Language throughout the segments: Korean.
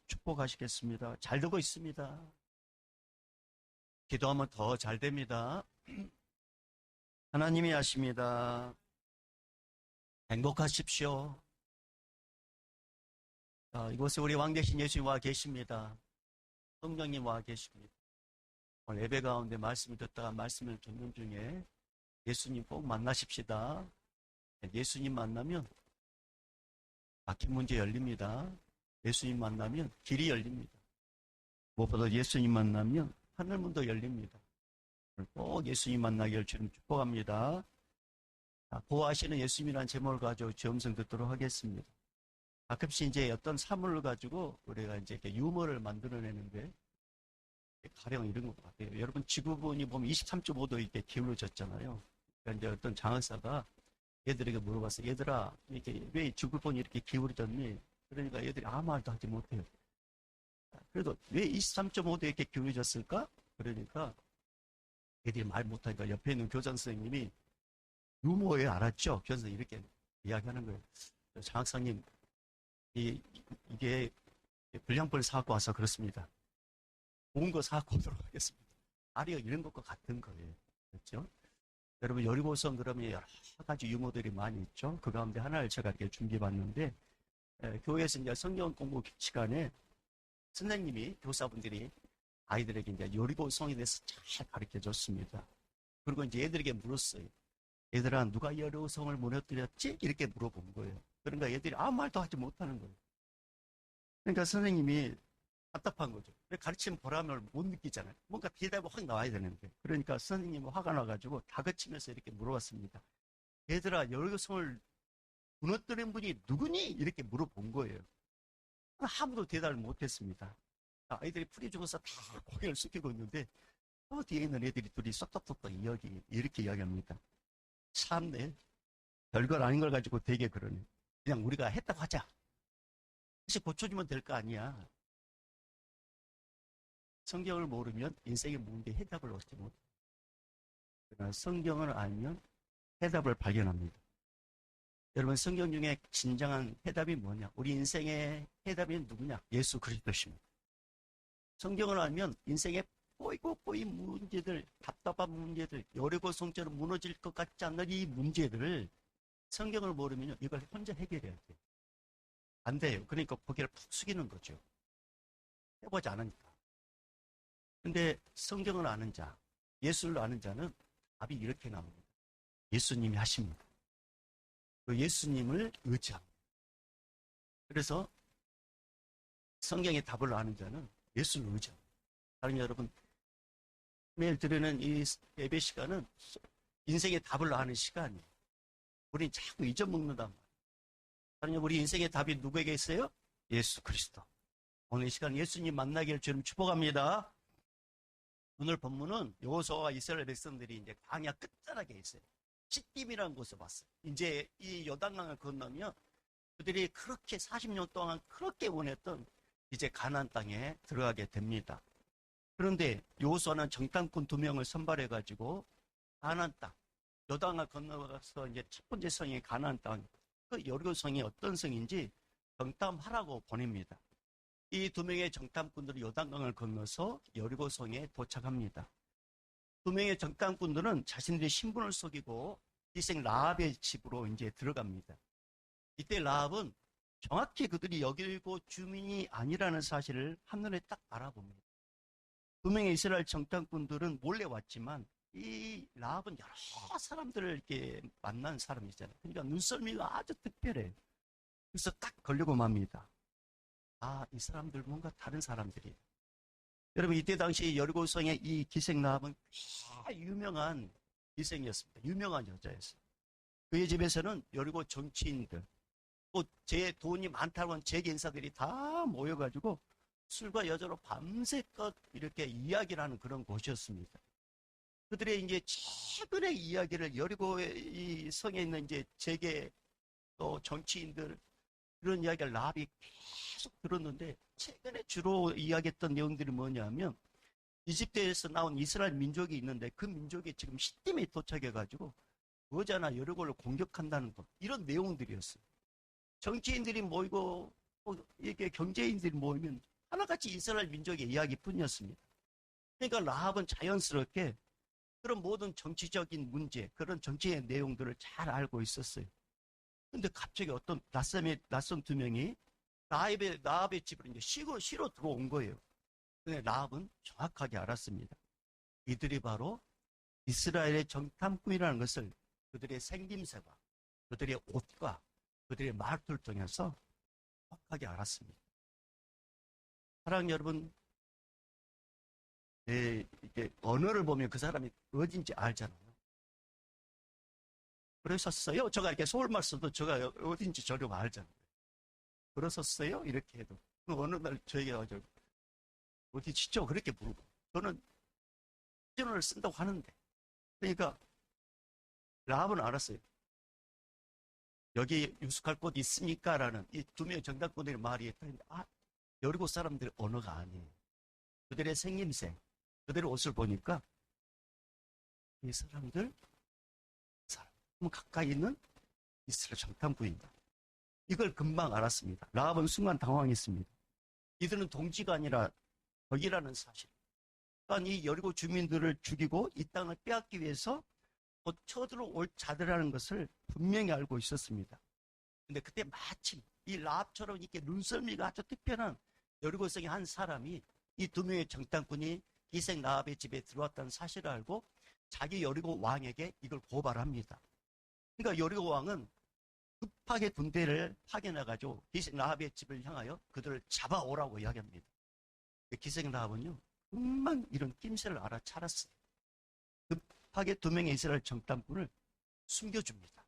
축복하시겠습니다. 잘 되고 있습니다. 기도하면 더 잘 됩니다. 하나님이 하십니다. 행복하십시오. 이곳에 우리 왕 대신 예수님 와 계십니다. 성령님 와 계십니다. 오늘 예배 가운데 말씀을 듣다가 말씀을 듣는 중에 예수님 꼭 만나십시다. 예수님 만나면 막힌 문제 열립니다. 예수님 만나면 길이 열립니다. 무엇보다 예수님 만나면 하늘문도 열립니다. 꼭 예수님 만나기를 주님 축복합니다. 보호하시는 예수님이라는 제목을 가지고 점성 듣도록 하겠습니다. 가끔씩 이제 어떤 사물을 가지고 우리가 이제 이렇게 유머를 만들어내는데 가령 이런 것 같아요. 여러분 지구본이 보면 23.5도 이렇게 기울어졌잖아요. 그러니까 이제 어떤 장의사가 얘들에게 물어봤어요. 얘들아, 이렇게 왜 지구본이 이렇게 기울어졌니? 그러니까 얘들이 아무 말도 하지 못해요. 그래도 왜 23.5도 이렇게 기울어졌을까? 그러니까 애들이 말 못하니까 옆에 있는 교장 선생님이 유머에 알았죠? 그래서 이렇게 이야기하는 거예요. 장학사님, 이게 불량벌 사갖고 와서 그렇습니다. 좋은 거 사갖고 오도록 하겠습니다. 아리가 이런 것과 같은 거예요. 그렇죠? 여러분, 여리고성 그러면 여러 가지 유머들이 많이 있죠? 그 가운데 하나를 제가 이렇게 준비해봤는데, 교회에서 이제 성경 공부 시간에 선생님이, 교사분들이 아이들에게 이제 여리고성에 대해서 잘 가르쳐 줬습니다. 그리고 이제 애들에게 물었어요. 얘들아, 누가 여리고성을 무너뜨렸지? 이렇게 물어본 거예요. 그러니까 얘들이 아무 말도 하지 못하는 거예요. 그러니까 선생님이 답답한 거죠. 가르치는 보람을 못 느끼잖아요. 뭔가 대답이 확 나와야 되는데. 그러니까 선생님이 화가 나가지고 다그치면서 이렇게 물어봤습니다. 얘들아, 여리고성을 무너뜨린 분이 누구니? 이렇게 물어본 거예요. 아무도 대답을 못했습니다. 아이들이 풀이 죽어서 다 고개를 숙이고 있는데 뒤에 있는 애들이 둘이 쏙쏙쏙 이렇게 이야기합니다. 참네. 별걸 아닌 걸 가지고 되게 그러네. 그냥 우리가 했다고 하자. 다시 고쳐주면 될 거 아니야. 성경을 모르면 인생의 문제에 해답을 얻지 못해. 그러나 성경을 알면 해답을 발견합니다. 여러분, 성경 중에 진정한 해답이 뭐냐? 우리 인생의 해답이 누구냐? 예수 그리스도십니다. 성경을 알면 인생의 꼬이고 꼬인 문제들, 답답한 문제들, 여리고성처럼 무너질 것 같지 않는 이 문제들을 성경을 모르면 이걸 혼자 해결해야 돼요. 안 돼요. 그러니까 고개를 푹 숙이는 거죠. 해보지 않으니까. 근데 성경을 아는 자, 예수를 아는 자는 답이 이렇게 나옵니다. 예수님이 하십니다. 그 예수님을 의지합니다. 그래서 성경의 답을 아는 자는 예수를 의지합니다. 다른 여러분, 매일 드리는 이 예배 시간은 인생의 답을 아는 시간이에요. 우리는 자꾸 잊어먹는단 말이에요. 다른 우리 인생의 답이 누구에게 있어요? 예수 그리스도. 오늘 이 시간 예수님 만나기를 주님 축복합니다. 오늘 본문은 여호수아와 이스라엘 백성들이 이제 광야 끝자락에 있어요. 시딤이라는 곳을 봤어요. 이제 이 요단강을 건너면 그들이 그렇게 40년 동안 그렇게 원했던 이제 가나안 땅에 들어가게 됩니다. 그런데 여호수아는 정탐꾼 2명을 선발해가지고 가나안 땅, 요단강을 건너가서 이제 첫 번째 성이 가나안 땅, 그 여리고 성이 어떤 성인지 정탐하라고 보냅니다. 이 2명의 정탐꾼들이 요단강을 건너서 여리고 성에 도착합니다. 2명의 정탐꾼들은 자신들의 신분을 속이고 희생 라합의 집으로 이제 들어갑니다. 이때 라합은 정확히 그들이 여리고 주민이 아니라는 사실을 한눈에 딱 알아봅니다. 2명의 이스라엘 정탐꾼들은 몰래 왔지만 이 라합은 여러 사람들을 이렇게 만난 사람이잖아요. 그러니까 눈썰미가 아주 특별해요. 그래서 딱 걸리고 맙니다. 이 사람들 뭔가 다른 사람들이에요. 여러분, 이때 당시 여리고성의 이 기생 라합은 유명한 기생이었습니다. 유명한 여자였어요. 그의 집에서는 여리고 정치인들, 또 제 돈이 많다고 한 재계 인사들이 다 모여가지고 술과 여자로 밤새껏 이렇게 이야기를 하는 그런 곳이었습니다. 그들의 이제 최근의 이야기를 여리고의 이 성에 있는 이제 재계 또 정치인들 그런 이야기를 라합이 계속 들었는데 최근에 주로 이야기했던 내용들이 뭐냐면 이집트에서 나온 이스라엘 민족이 있는데 그 민족이 지금 시딤에 도착해가지고 여자나 여리고를 공격한다는 것 이런 내용들이었어요. 정치인들이 모이고 이게 경제인들이 모이면 하나같이 이스라엘 민족의 이야기뿐이었습니다. 그러니까 라합은 자연스럽게 그런 모든 정치적인 문제, 그런 정치의 내용들을 잘 알고 있었어요. 근데 갑자기 어떤 낯선 두 명이 라합의 집으로 이제 시로 들어온 거예요. 근데 라합은 정확하게 알았습니다. 이들이 바로 이스라엘의 정탐꾼이라는 것을 그들의 생김새와 그들의 옷과 그들의 말투를 통해서 정확하게 알았습니다. 사랑하는 여러분, 이게 언어를 보면 그 사람이 어딘지 알잖아요. 그러셨어요? 제가 이렇게 서울말 써도 제가 어딘지 저렴 알잖아요. 그러셨어요? 이렇게 해도. 어느 날 저에게 와서 어디지죠? 그렇게 물어보. 저는 전어를 쓴다고 하는데. 그러니까 라합은 알았어요. 여기 유숙할 곳 있습니까? 라는 이 두 명의 정탐꾼들의 말이 했는데, 여리고 사람들의 언어가 아니에요. 그들의 생김새, 그들의 옷을 보니까 이 사람들 가까이 있는 이스라엘 정탐꾼이다. 이걸 금방 알았습니다. 라합은 순간 당황했습니다. 이들은 동지가 아니라 적이라는 사실. 그러니까 이 여리고 주민들을 죽이고 이 땅을 빼앗기 위해서 곧 쳐들어올 자들이라는 것을 분명히 알고 있었습니다. 근데 그때 마침 이 라합처럼 이렇게 눈썰미가 아주 특별한 여리고성의 한 사람이 이 두 명의 정탐꾼이 기생 라합의 집에 들어왔다는 사실을 알고 자기 여리고 왕에게 이걸 고발합니다. 그러니까 여리고 왕은 급하게 군대를 파견해가지고 기생 라합의 집을 향하여 그들을 잡아오라고 이야기합니다. 기생 라합은요, 금방 이런 낌새를 알아차렸어요. 급하게 두 명의 이스라엘 정탐꾼을 숨겨줍니다.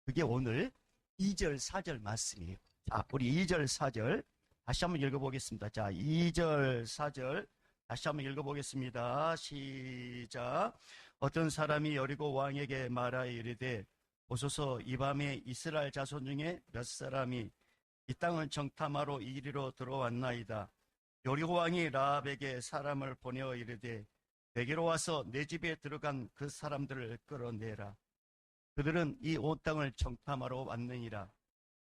그게 오늘 2절, 4절 말씀이에요. 자, 우리 2절, 4절 다시 한번 읽어보겠습니다. 자, 2절, 4절 다시 한번 읽어보겠습니다. 시작. 어떤 사람이 여리고 왕에게 말하여 이르되 보소서 이 밤에 이스라엘 자손 중에 몇 사람이 이 땅을 정탐하러 이리로 들어왔나이다. 여리고 왕이 라합에게 사람을 보내어 이르되 내게로 와서 내 집에 들어간 그 사람들을 끌어내라. 그들은 이 온 땅을 정탐하러 왔느니라.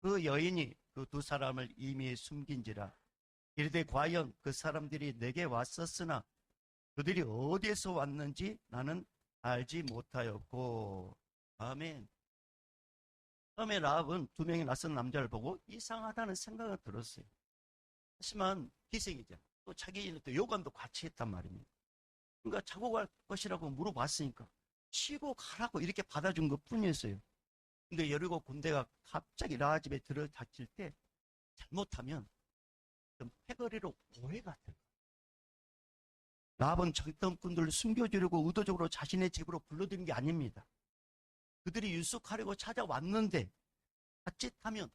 그 여인이 그 두 사람을 이미 숨긴지라. 이르되 과연 그 사람들이 내게 왔었으나 그들이 어디에서 왔는지 나는 알지 못하였고. 아멘. 처음에 라합은 두 명의 낯선 남자를 보고 이상하다는 생각이 들었어요. 하지만 기생이죠. 또 자기는 또 요관도 같이 했단 말입니다. 그러니까 자고 갈 것이라고 물어봤으니까 쉬고 가라고 이렇게 받아준 것 뿐이었어요. 근데 여리고 군대가 갑자기 라합 집에 들어닥칠 때 잘못하면 좀 패거리로 오해가 될 거예요. 라합은 정탐꾼들을 숨겨주려고 의도적으로 자신의 집으로 불러들인 게 아닙니다. 그들이 유숙하려고 찾아왔는데 자칫하면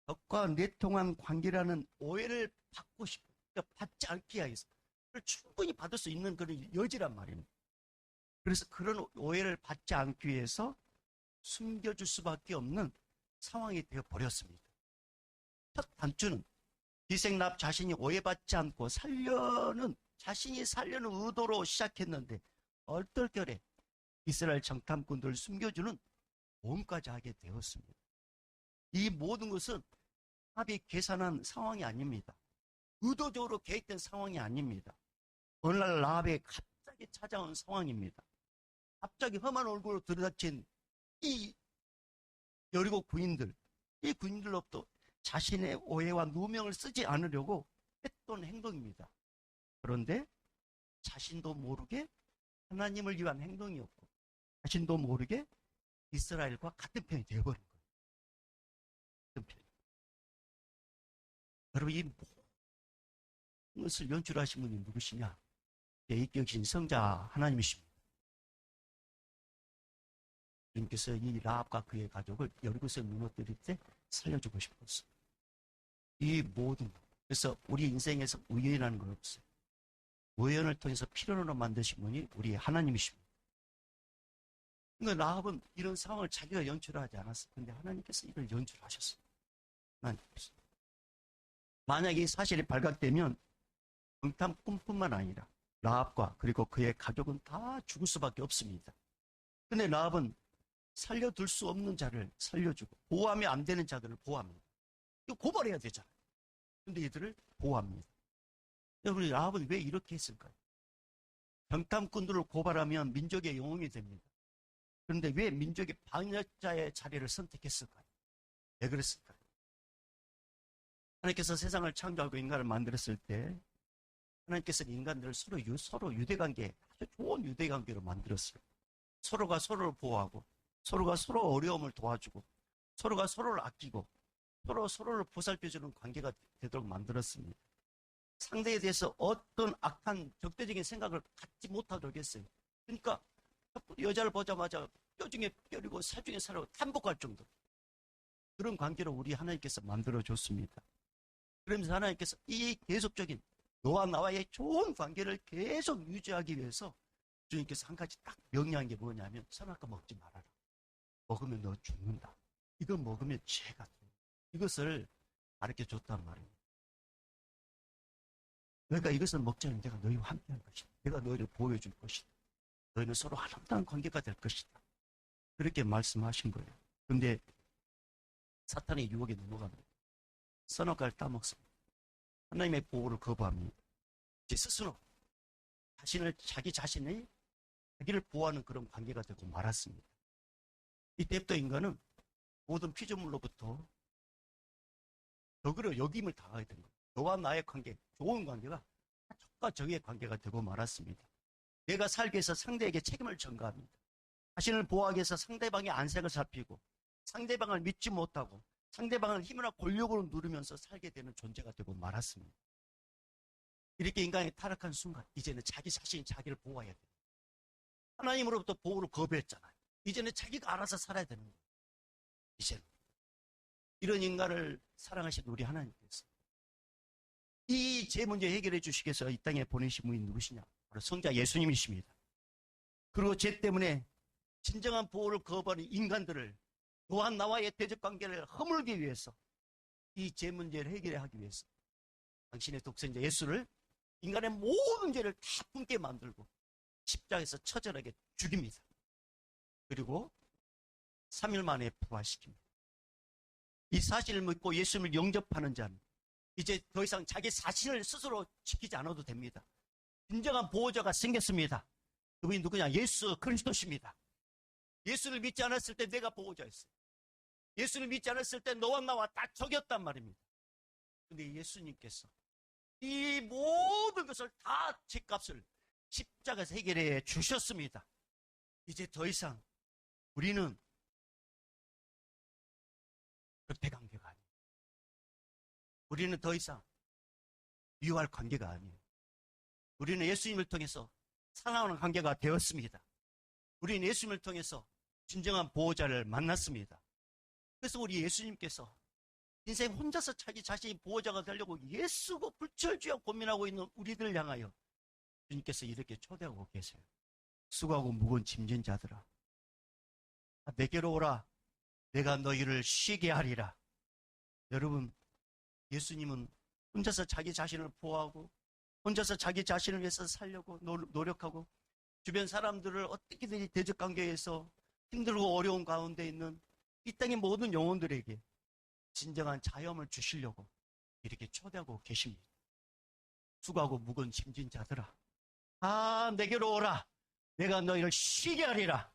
적과 내통한 관계라는 오해를 받고 싶어요. 그러니까 받지 않기 위해서 그걸 충분히 받을 수 있는 그런 여지란 말입니다. 그래서 그런 오해를 받지 않기 위해서 숨겨줄 수밖에 없는 상황이 되어버렸습니다. 첫 단추는 기생 라합 자신이 오해받지 않고 자신이 살려는 의도로 시작했는데 얼떨결에 이스라엘 정탐꾼들을 숨겨주는 모험까지 하게 되었습니다. 이 모든 것은 라합이 계산한 상황이 아닙니다. 의도적으로 계획된 상황이 아닙니다. 어느 날 라합에 갑자기 찾아온 상황입니다. 갑자기 험한 얼굴로 들이닥친 이 여리고 군인들, 이 군인들로부터 자신의 오해와 누명을 쓰지 않으려고 했던 행동입니다. 그런데 자신도 모르게 하나님을 위한 행동이었고 자신도 모르게 이스라엘과 같은 편이 되어버린 거예요. 같은 편. 여러분, 이 모든 것을 연출하신 분이 누구시냐? 인격이신 성자 하나님이십니다. 주님께서 이 라합과 그의 가족을 여리고성에 무너뜨릴 때 살려주고 싶었어요. 이 모든 것. 그래서 우리 인생에서 우연이라는 건 없어요. 우연을 통해서 필연으로 만드신 분이 우리 하나님이십니다. 그러니까 라합은 이런 상황을 자기가 연출하지 않았어요. 그런데 하나님께서 이걸 연출하셨어요. 하나님께서. 만약에 이 사실이 발각되면 정탐꾼뿐만 아니라 라합과 그리고 그의 가족은 다 죽을 수밖에 없습니다. 근데 라합은 살려둘 수 없는 자를 살려주고 보호하면 안 되는 자들을 보호합니다. 이거 고발해야 되잖아요. 근데 이들을 보호합니다. 여러분, 라합은 왜 이렇게 했을까요? 정탐꾼들을 고발하면 민족의 영웅이 됩니다. 그런데 왜 민족의 반역자의 자리를 선택했을까요? 왜 그랬을까요? 하나님께서 세상을 창조하고 인간을 만들었을 때 하나님께서는 인간들을 서로 유대관계, 아주 좋은 유대관계로 만들었어요. 서로가 서로를 보호하고 서로가 서로 어려움을 도와주고 서로가 서로를 아끼고 서로를 보살펴주는 관계가 되도록 만들었습니다. 상대에 대해서 어떤 악한 적대적인 생각을 갖지 못하도록 했어요. 그러니까 여자를 보자마자 뼈 중에 뼈리고 살 중에 살이고 탐복할 정도, 그런 관계로 우리 하나님께서 만들어줬습니다. 그러면서 하나님께서 이 계속적인 너와 나와의 좋은 관계를 계속 유지하기 위해서 주님께서 한 가지 딱 명령한 게 뭐냐면, 선악과 먹지 말아라. 먹으면 너 죽는다. 이거 먹으면 죄가 돼. 이것을 가르쳐줬단 말입니다. 그러니까 이것을 먹자면 내가 너희와 함께할 것이다. 내가 너희를 보호해줄 것이다. 너희는 서로 아름다운 관계가 될 것이다. 그렇게 말씀하신 거예요. 그런데 사탄의 유혹에 넘어갑니다. 선악과를 따먹습니다. 하나님의 보호를 거부합니다. 제 스스로 자기 자신이 자기를 보호하는 그런 관계가 되고 말았습니다. 이때부터 인간은 모든 피조물로부터 적으로 역임을 당하게 된 거예요. 너와 나의 관계, 좋은 관계가 적과 적의 관계가 되고 말았습니다. 내가 살기 위해서 상대에게 책임을 전가합니다. 자신을 보호하기 위해서 상대방의 안색을 살피고 상대방을 믿지 못하고 상대방을 힘이나 권력으로 누르면서 살게 되는 존재가 되고 말았습니다. 이렇게 인간이 타락한 순간 이제는 자기 자신이 자기를 보호해야 돼요. 하나님으로부터 보호를 거부했잖아요. 이제는 자기가 알아서 살아야 되는 거예요. 이제는 이런 인간을 사랑하신 우리 하나님께서 이 제 문제 해결해 주시겠어 이 땅에 보내신 분이 누구시냐? 바로 성자 예수님이십니다. 그리고 죄 때문에 진정한 보호를 거부하는 인간들을, 너와 나와의 대적관계를 허물기 위해서, 이 죄 문제를 해결하기 위해서 당신의 독생자 예수를 인간의 모든 죄를 다 품게 만들고 십자가에서 처절하게 죽입니다. 그리고 3일 만에 부활시킵니다. 이 사실을 믿고 예수님을 영접하는 자는 이제 더 이상 자기 자신을 스스로 지키지 않아도 됩니다. 진정한 보호자가 생겼습니다. 그분이 누구냐? 예수 그리스도십니다. 예수를 믿지 않았을 때 내가 보호자였어요. 예수를 믿지 않았을 때 너와 나와 다 적이었단 말입니다. 그런데 예수님께서 이 모든 것을 다 죄값을 십자가에서 해결해 주셨습니다. 이제 더 이상 우리는 적대관계가 아니에요. 우리는 더 이상 미워할 관계가 아니에요. 우리는 예수님을 통해서 사랑하는 관계가 되었습니다. 우리는 예수님을 통해서 진정한 보호자를 만났습니다. 그래서 우리 예수님께서 인생 혼자서 자기 자신이 보호자가 되려고 예수고 불철주야 고민하고 있는 우리들을 향하여 주님께서 이렇게 초대하고 계세요. 수고하고 무거운 짐진 자들아, 내게로 오라. 내가 너희를 쉬게 하리라. 여러분, 예수님은 혼자서 자기 자신을 보호하고 혼자서 자기 자신을 위해서 살려고 노력하고 주변 사람들을 어떻게든지 대적관계에서 힘들고 어려운 가운데 있는 이 땅의 모든 영혼들에게 진정한 자유함을 주시려고 이렇게 초대하고 계십니다. 수고하고 무거운 짐진 자들아, 내게로 오라. 내가 너희를 쉬게 하리라.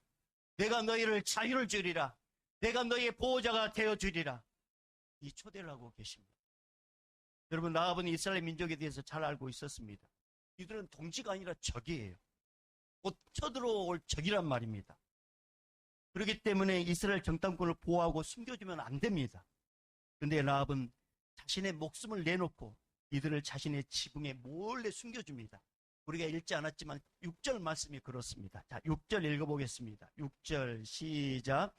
내가 너희를 자유를 주리라. 내가 너희의 보호자가 되어주리라. 이 초대를 하고 계십니다. 여러분, 라합은 이스라엘 민족에 대해서 잘 알고 있었습니다. 이들은 동지가 아니라 적이에요. 곧 쳐들어올 적이란 말입니다. 그렇기 때문에 이스라엘 정탐꾼을 보호하고 숨겨주면 안 됩니다. 그런데 라합은 자신의 목숨을 내놓고 이들을 자신의 지붕에 몰래 숨겨줍니다. 우리가 읽지 않았지만 6절 말씀이 그렇습니다. 자, 6절 읽어보겠습니다. 6절 시작.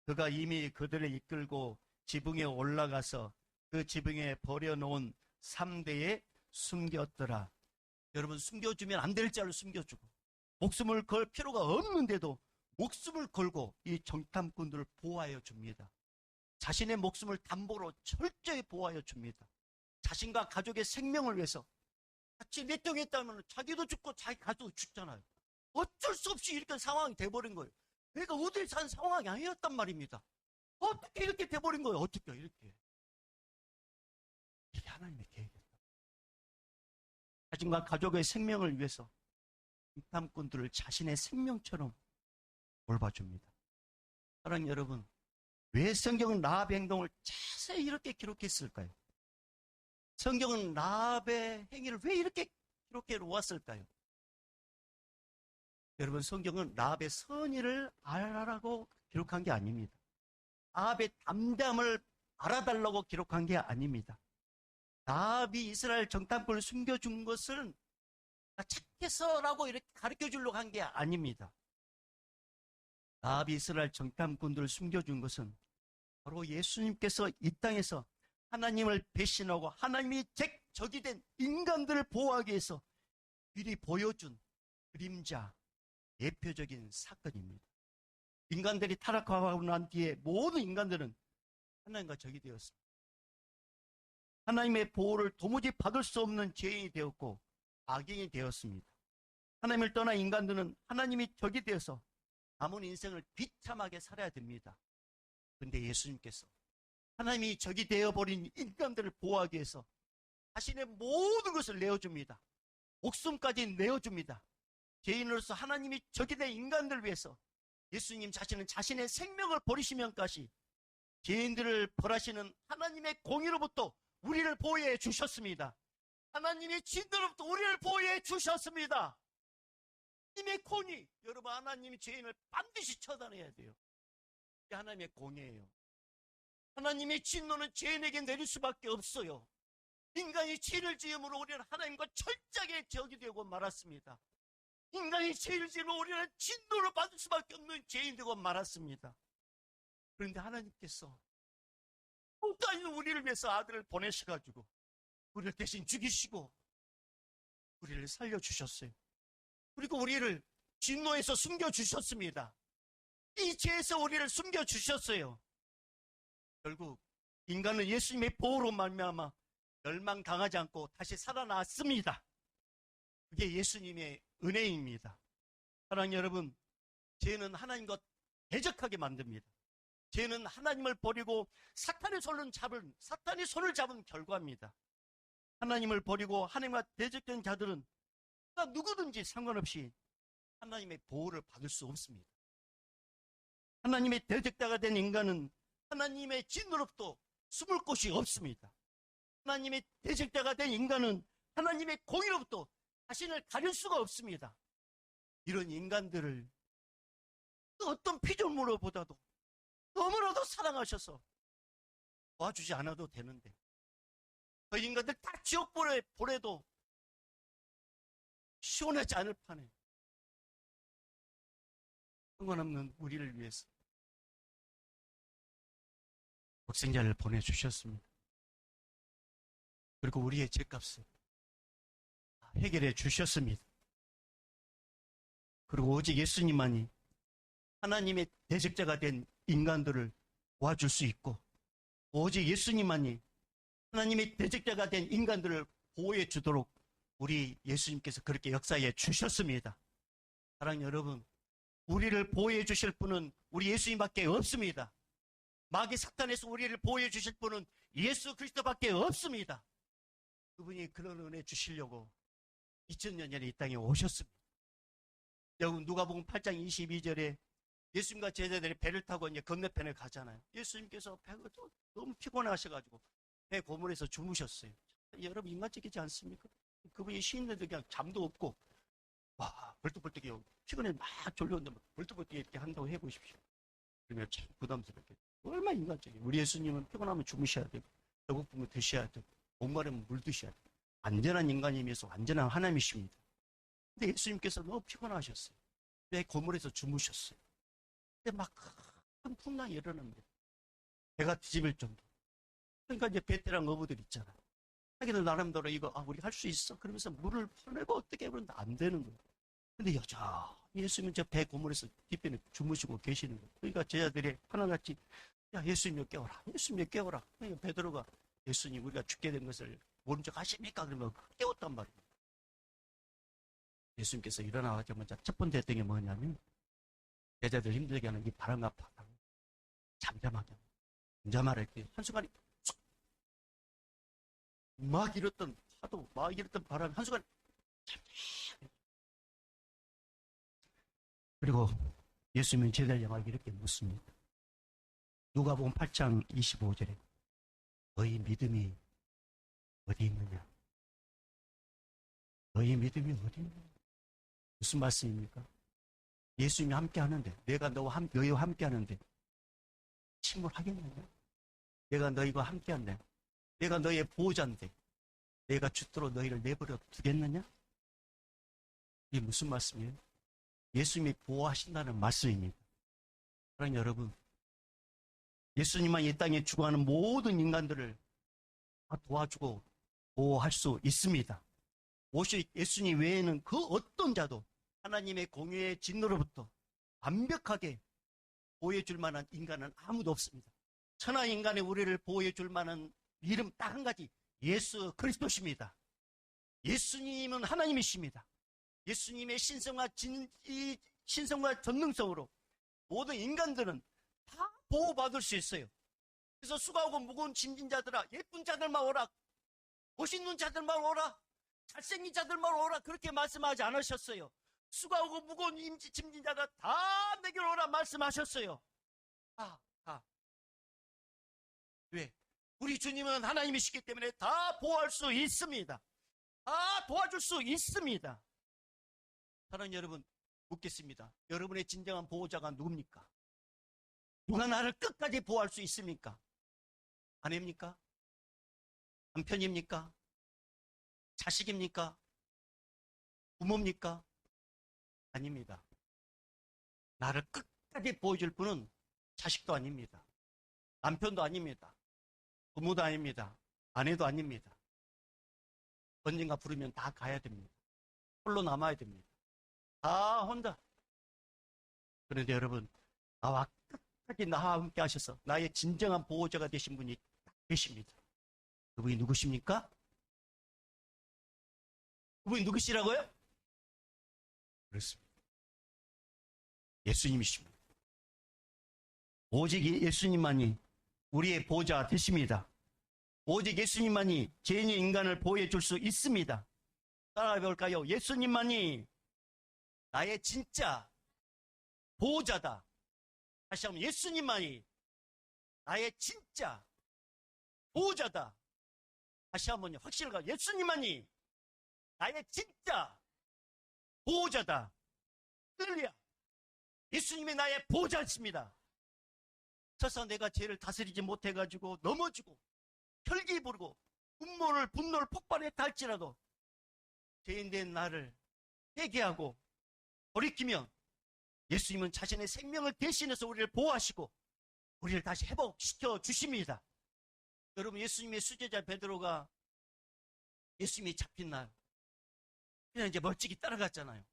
그가 이미 그들을 이끌고 지붕에 올라가서 그 지붕에 버려놓은 3대에 숨겼더라. 여러분, 숨겨주면 안 될 자를 숨겨주고 목숨을 걸 필요가 없는데도 목숨을 걸고 이 정탐꾼들을 보호하여 줍니다. 자신의 목숨을 담보로 철저히 보호하여 줍니다. 자신과 가족의 생명을 위해서 같이 넷덩했다면 자기도 죽고 자기 가족도 죽잖아요. 어쩔 수 없이 이렇게 상황이 돼버린 거예요. 내가 어딜 산 상황이 아니었단 말입니다. 어떻게 이렇게 돼버린 거예요? 어떻게 이렇게. 하나님의 계획이었다. 자신과 가족의 생명을 위해서 정탐꾼들을 자신의 생명처럼 돌봐줍니다. 사랑하는 여러분, 왜 성경은 라합의 행동을 자세히 이렇게 기록했을까요? 성경은 라합의 행위를 왜 이렇게 기록해 놓았을까요? 여러분, 성경은 라합의 선의를 알아라고 기록한 게 아닙니다. 라합의 담담을 알아달라고 기록한 게 아닙니다. 라합이 이스라엘 정탐꾼을 숨겨준 것을 착해서라고 이렇게 가르쳐 주려고 한 게 아닙니다. 라합이 이스라엘 정탐꾼들을 숨겨준 것은 바로 예수님께서 이 땅에서 하나님을 배신하고 하나님이 적이 된 인간들을 보호하기 위해서 미리 보여준 그림자, 대표적인 사건입니다. 인간들이 타락하고 난 뒤에 모든 인간들은 하나님과 적이 되었습니다. 하나님의 보호를 도무지 받을 수 없는 죄인이 되었고 악인이 되었습니다. 하나님을 떠난 인간들은 하나님이 적이 되어서 남은 인생을 비참하게 살아야 됩니다. 그런데 예수님께서 하나님이 적이 되어버린 인간들을 보호하기 위해서 자신의 모든 것을 내어줍니다. 목숨까지 내어줍니다. 죄인으로서 하나님이 적이 된 인간들을 위해서 예수님 자신은 자신의 생명을 버리시면까지 죄인들을 벌하시는 하나님의 공의로부터 우리를 보호해 주셨습니다. 하나님의 진노로부터 우리를 보호해 주셨습니다. 하나님의 공의, 여러분, 하나님이 죄인을 반드시 처단해야 돼요. 이게 하나님의 공의예요. 하나님의 진노는 죄인에게 내릴 수밖에 없어요. 인간이 죄를 지음으로 우리는 하나님과 철저하게 적이 되고 말았습니다. 인간이 죄를 지으면 우리는 진노를 받을 수밖에 없는 죄인 되고 말았습니다. 그런데 하나님께서 끝까지 우리를 위해서 아들을 보내셔가지고 우리를 대신 죽이시고 우리를 살려주셨어요. 그리고 우리를 진노에서 숨겨주셨습니다. 이 죄에서 우리를 숨겨주셨어요. 결국 인간은 예수님의 보호로 말미암아 멸망당하지 않고 다시 살아났습니다. 그게 예수님의 은혜입니다. 사랑하는 여러분, 죄는 하나님과 대적하게 만듭니다. 죄는 하나님을 버리고 사탄의 손을 잡은 결과입니다. 하나님을 버리고 하나님과 대적된 자들은 누구든지 상관없이 하나님의 보호를 받을 수 없습니다. 하나님의 대적자가 된 인간은 하나님의 진노로부터 숨을 곳이 없습니다. 하나님의 대적자가 된 인간은 하나님의 공의로부터 자신을 가릴 수가 없습니다. 이런 인간들을 어떤 피조물보다도 너무나도 사랑하셔서 도와주지 않아도 되는데 그 인간들 다 지옥 보내도 시원하지 않을 판에 상관없는 우리를 위해서 독생자를 보내주셨습니다. 그리고 우리의 죄값을 해결해 주셨습니다. 그리고 오직 예수님만이 하나님의 대적자가 된 인간들을 도와줄 수 있고 오직 예수님만이 하나님의 대적자가 된 인간들을 보호해 주도록 우리 예수님께서 그렇게 역사해 주셨습니다. 사랑하는 여러분, 우리를 보호해 주실 분은 우리 예수님밖에 없습니다. 마귀 사탄에서 우리를 보호해 주실 분은 예수 그리스도밖에 없습니다. 그분이 그런 은혜 주시려고 2000년 전에 이 땅에 오셨습니다. 여러분, 누가복음 8장 22절에 예수님과 제자들이 배를 타고 이제 건너편에 가잖아요. 예수님께서 배가 너무 피곤하셔가지고 배 고문에서 주무셨어요. 여러분, 인간적이지 않습니까? 그분이 쉬는데도 그냥 잠도 없고 와, 벌떡벌떡 피곤해 막 졸려오는데 벌떡벌떡 이렇게 한다고 해보십시오. 그러면 참 부담스럽게. 얼마나 인간적이에요. 우리 예수님은 피곤하면 주무셔야 되고 배고프면 드셔야 되고 목마르면 물 드셔야 되고 완전한 인간이면서 완전한 하나님이십니다. 근데 예수님께서 너무 피곤하셨어요. 배 고물에서 주무셨어요. 근데 막 큰 풍랑이 일어납니다. 배가 뒤집을 정도. 그러니까 이제 베테랑 어부들 있잖아요. 자기들 나름대로 이거 우리 할 수 있어. 그러면서 물을 퍼내고 어떻게 해보는데 안 되는 거예요. 근데 여자 예수님은 저 배 고물에서 뒷배는 주무시고 계시는 거예요. 그러니까 제자들이 하나같이 야, 예수님을 깨워라. 예수님을 깨워라. 그러니까 베드로가 예수님 우리가 죽게 된 것을 모른 척 하십니까? 그러면 깨웠단 말입니다. 예수님께서 일어나자마자 첫 번째 했던 게 뭐냐면 제자들 힘들게 하는 이 바람과 바람 잠잠하게 잠잠할 때 한순간에 쏙 막 일었던 파도, 막 일었던 바람, 한순간 그리고 예수님은 제자를 향하여 이렇게 묻습니다. 누가복음 8장 25절에 너희 믿음이 어디 있느냐? 너희 믿음이 어디 있느냐? 무슨 말씀입니까? 예수님이 함께 하는데, 내가 너희와 함께 하는데 침몰하겠느냐? 내가 너희와 함께 한데, 내가 너희의 보호자인데 내가 죽도록 너희를 내버려 두겠느냐? 이게 무슨 말씀이에요? 예수님이 보호하신다는 말씀입니다. 사랑하는 여러분, 예수님만 이 땅에 죽어가는 모든 인간들을 다 도와주고 보호할 수 있습니다. 오직 예수님 외에는 그 어떤 자도 하나님의 공의의 진노로부터 완벽하게 보호해 줄 만한 인간은 아무도 없습니다. 천하 인간의 우리를 보호해 줄 만한 이름 딱 한 가지, 예수 그리스도십니다. 예수님은 하나님이십니다. 예수님의 신성과 전능성으로 모든 인간들은 다 보호받을 수 있어요. 그래서 수고하고 무거운 짐진 자들아, 예쁜 자들만 오라, 멋있는 자들만 오라, 잘생긴 자들만 오라, 그렇게 말씀하지 않으셨어요. 수고하고 무거운 짐진 자들 다 내게로 오라 말씀하셨어요. 다. 왜? 우리 주님은 하나님이시기 때문에 다 보호할 수 있습니다. 다 도와줄 수 있습니다. 사랑하는 여러분, 묻겠습니다. 여러분의 진정한 보호자가 누굽니까? 누가 나를 끝까지 보호할 수 있습니까? 아내입니까? 남편입니까? 자식입니까? 부모입니까? 아닙니다. 나를 끝까지 보호해줄 분은 자식도 아닙니다. 남편도 아닙니다. 부모도 아닙니다. 아내도 아닙니다. 언젠가 부르면 다 가야 됩니다. 홀로 남아야 됩니다. 다 혼자. 그런데 여러분, 나와 끝까지 나와 함께 하셔서 나의 진정한 보호자가 되신 분이 계십니다. 그분이 누구십니까? 그분이 누구시라고요? 그렇습니다. 예수님이십니다. 오직 예수님만이 우리의 보호자 되십니다. 오직 예수님만이 죄인의 인간을 보호해 줄 수 있습니다. 따라해 볼까요? 예수님만이 나의 진짜 보호자다. 다시 한번, 예수님만이 나의 진짜 보호자다. 다시 한번요, 확실하게, 예수님만이 나의 진짜 보호자다. 할렐루야. 예수님이 나의 보호자십니다. 설사 내가 죄를 다스리지 못해가지고 넘어지고 혈기 부르고 분노를 폭발했다 할지라도 죄인된 나를 회개하고 돌이키면 예수님은 자신의 생명을 대신해서 우리를 보호하시고 우리를 다시 회복시켜 주십니다. 여러분, 예수님의 수제자 베드로가 예수님이 잡힌 날 그냥 이제 멀찍이 따라갔잖아요.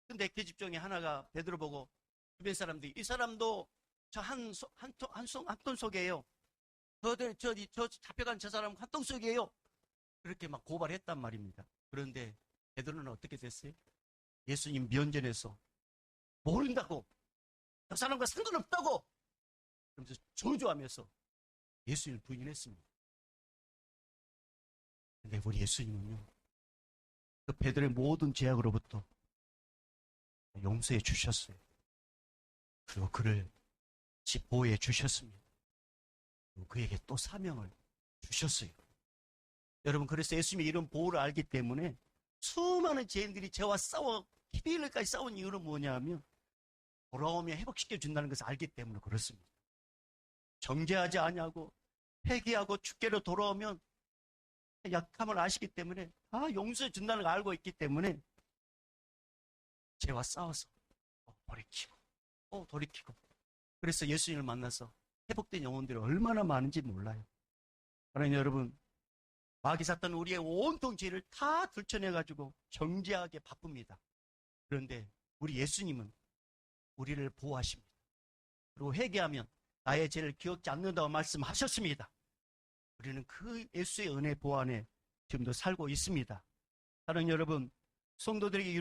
근데 그 집 중에 하나가 베드로 보고 주변 사람들이, 이 사람도 저 한 통 속이에요. 저 잡혀간 저 사람 한 통 속이에요. 그렇게 막 고발했단 말입니다. 그런데 베드로는 어떻게 됐어요? 예수님 면전에서 모른다고, 저 사람과 상관없다고 그러면서 저주하면서 예수님을 부인했습니다. 근데 우리 예수님은요, 그 베드로의 모든 죄악으로부터 용서해 주셨어요. 그리고 그를 보호해 주셨습니다. 그리고 그에게 또 사명을 주셨어요. 여러분, 그래서 예수님의 이런 보호를 알기 때문에 수많은 죄인들이 죄와 싸워 히비일까지 싸운 이유는 뭐냐면 돌아오며 회복시켜 준다는 것을 알기 때문에 그렇습니다. 정죄하지 아니하고 회개하고 주께로 돌아오면 약함을 아시기 때문에 다 용서해 준다는 걸 알고 있기 때문에 죄와 싸워서 돌이키고 그래서 예수님을 만나서 회복된 영혼들이 얼마나 많은지 몰라요. 그러나 여러분, 마귀 사탄은 우리의 온통 죄를 다 들춰내가지고 정죄하게 바쁩니다. 그런데 우리 예수님은 우리를 보호하십니다. 그리고 회개하면 나의 죄를 기억지 않는다고 말씀하셨습니다. 우리는 그 예수의 은혜 보호 안에 지금도 살고 있습니다. 사랑하는 여러분, 성도들에게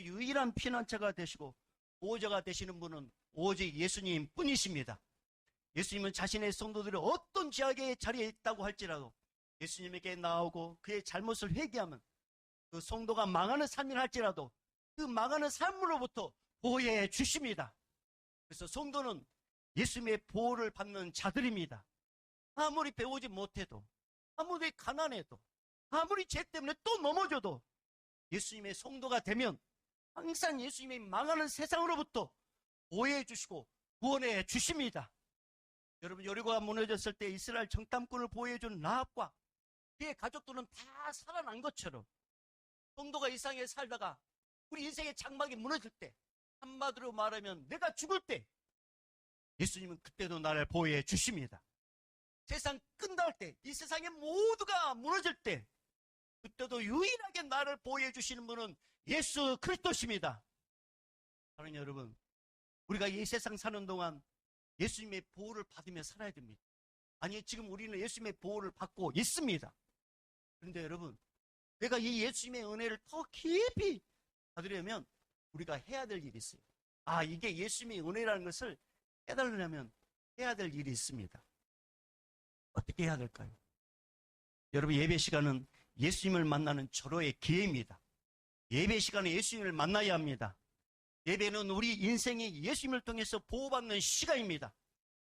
유일한 피난처가 되시고 보호자가 되시는 분은 오직 예수님 뿐이십니다. 예수님은 자신의 성도들이 어떤 죄악의 자리에 있다고 할지라도 예수님에게 나오고 그의 잘못을 회개하면 그 성도가 망하는 삶을 할지라도 그 망하는 삶으로부터 보호해 주십니다. 그래서 성도는 예수님의 보호를 받는 자들입니다. 아무리 배우지 못해도, 아무리 가난해도, 아무리 죄 때문에 또 넘어져도 예수님의 성도가 되면 항상 예수님의 망하는 세상으로부터 보호해 주시고 구원해 주십니다. 여러분, 여리고가 무너졌을 때 이스라엘 정탐꾼을 보호해 준 라합과 그의 가족들은 다 살아난 것처럼 성도가 이 세상에 살다가 우리 인생의 장막이 무너질 때, 한마디로 말하면 내가 죽을 때 예수님은 그때도 나를 보호해 주십니다. 세상 끝날 때, 이 세상의 모두가 무너질 때 그때도 유일하게 나를 보호해 주시는 분은 예수 그리스도십니다. 사랑하는 여러분, 우리가 이 세상 사는 동안 예수님의 보호를 받으며 살아야 됩니다. 아니, 지금 우리는 예수님의 보호를 받고 있습니다. 그런데 여러분, 내가 이 예수님의 은혜를 더 깊이 받으려면 우리가 해야 될 일이 있어요. 아, 이게 예수님의 은혜라는 것을 깨달으려면 해야 될 일이 있습니다. 어떻게 해야 될까요? 여러분, 예배 시간은 예수님을 만나는 절호의 기회입니다. 예배 시간에 예수님을 만나야 합니다. 예배는 우리 인생이 예수님을 통해서 보호받는 시간입니다.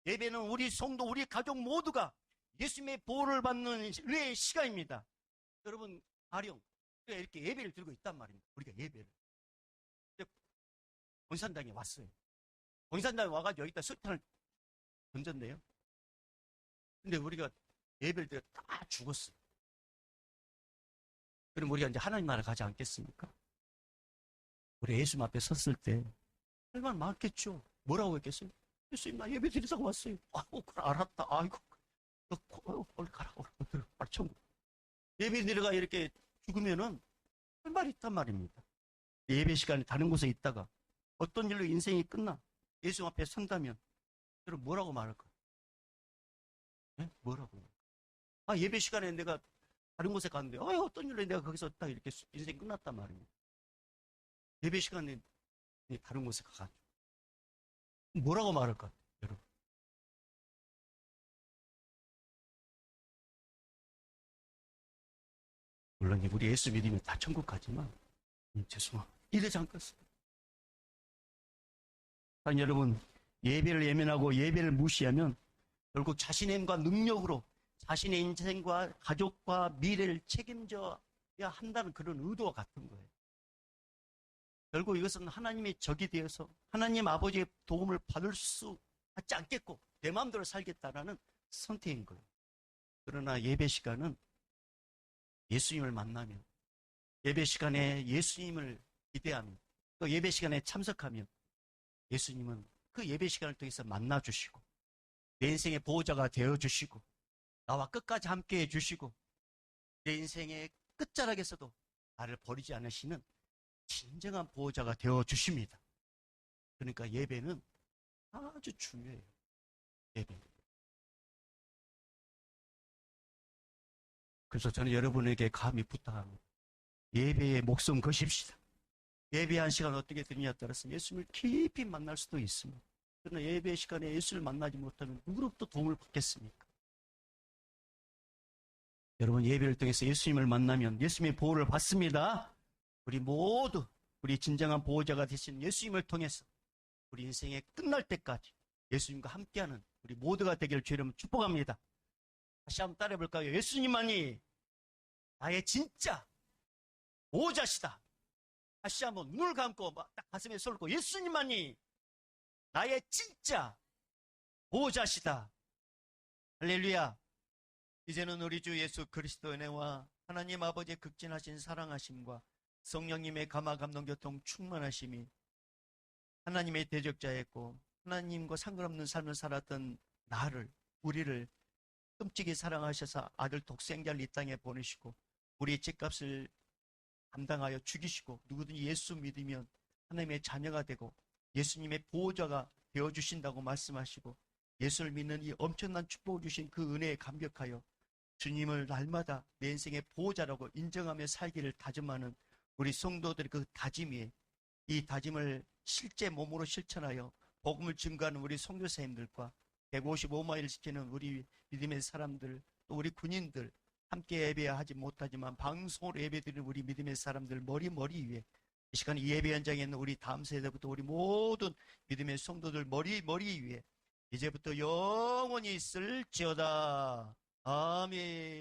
예배는 우리 성도, 우리 가족 모두가 예수님의 보호를 받는 은혜의 시간입니다. 여러분, 가령 우리가 이렇게 예배를 드리고 있단 말입니다. 우리가 예배를. 본산당에 왔어요. 본산당에 와가지고 여기다 석탄을 던졌네요. 근데 우리가 예배를 드려 다 죽었어요. 그럼 우리가 이제 하나님 나라 가지 않겠습니까? 우리 예수님 앞에 섰을 때 얼마나 많겠죠. 뭐라고 했겠어요? 예수님, 나 예배 드리자고 왔어요. 아이고, 그래, 알았다. 아이고, 너 얼른 가라. 얼른 빨리 천국. 예배 드려가 이렇게 죽으면은 할 말이 있단 말입니다. 예배 시간에 다른 곳에 있다가 어떤 일로 인생이 끝나 예수 앞에 선다면 여러분 뭐라고 말할까요? 네? 뭐라고? 아, 예배 시간에 내가 다른 곳에 갔는데 어떤 일로 내가 거기서 딱 이렇게 인생이 끝났단 말입니다. 예배 시간에 다른 곳에 가가지고 뭐라고 말할까요? 여러분, 물론 우리 예수 믿으면 다 천국 가지만 죄송합니다. 이러지 않겠습니다. 아니, 여러분, 예배를 예민하고 예배를 무시하면 결국 자신의 힘과 능력으로 자신의 인생과 가족과 미래를 책임져야 한다는 그런 의도와 같은 거예요. 결국 이것은 하나님의 적이 되어서 하나님 아버지의 도움을 받지 않겠고 내 마음대로 살겠다라는 선택인 거예요. 그러나 예배 시간은 예수님을 만나면, 예배 시간에 예수님을 기대하면, 또 예배 시간에 참석하면 예수님은 그 예배 시간을 통해서 만나주시고 내 인생의 보호자가 되어주시고 나와 끝까지 함께 해주시고 내 인생의 끝자락에서도 나를 버리지 않으시는 진정한 보호자가 되어주십니다. 그러니까 예배는 아주 중요해요. 예배. 그래서 저는 여러분에게 감히 부탁합니다. 예배에 목숨 거십시다. 예배한 시간 어떻게 드느냐에 따라서 예수님을 깊이 만날 수도 있습니다. 그러나 예배 시간에 예수를 만나지 못하면 누구로부터 도움을 받겠습니까? 여러분, 예배를 통해서 예수님을 만나면 예수님의 보호를 받습니다. 우리 모두 우리 진정한 보호자가 되신 예수님을 통해서 우리 인생의 끝날 때까지 예수님과 함께하는 우리 모두가 되기를 주의 이름으로 축복합니다. 다시 한번 따라해 볼까요? 예수님만이 나의 진짜 보호자시다. 다시 한번 눈을 감고 딱 가슴에 손을 얹고 예수님만이 나의 진짜 보호자시다. 할렐루야. 이제는 우리 주 예수 그리스도의 은혜와 하나님 아버지의 극진하신 사랑하심과 성령님의 감화 감동 교통 충만하심이 하나님의 대적자였고 하나님과 상관없는 삶을 살았던 나를, 우리를 끔찍이 사랑하셔서 아들 독생자를 이 땅에 보내시고 우리의 죄값을 감당하여 죽이시고 누구든지 예수 믿으면 하나님의 자녀가 되고 예수님의 보호자가 되어주신다고 말씀하시고 예수를 믿는 이 엄청난 축복을 주신 그 은혜에 감격하여 주님을 날마다 내 인생의 보호자라고 인정하며 살기를 다짐하는 우리 성도들의 그 다짐 위에 이 다짐을 실제 몸으로 실천하여 복음을 증거하는 우리 선교사님들과 155마일을 지키는 우리 믿음의 사람들, 또 우리 군인들 함께 예배하지 못하지만 방송으로 예배드리는 우리 믿음의 사람들 머리 위에 이 시간 이 예배 현장에 있는 우리 다음 세대부터 우리 모든 믿음의 성도들 머리 위에 이제부터 영원히 있을지어다. 아멘.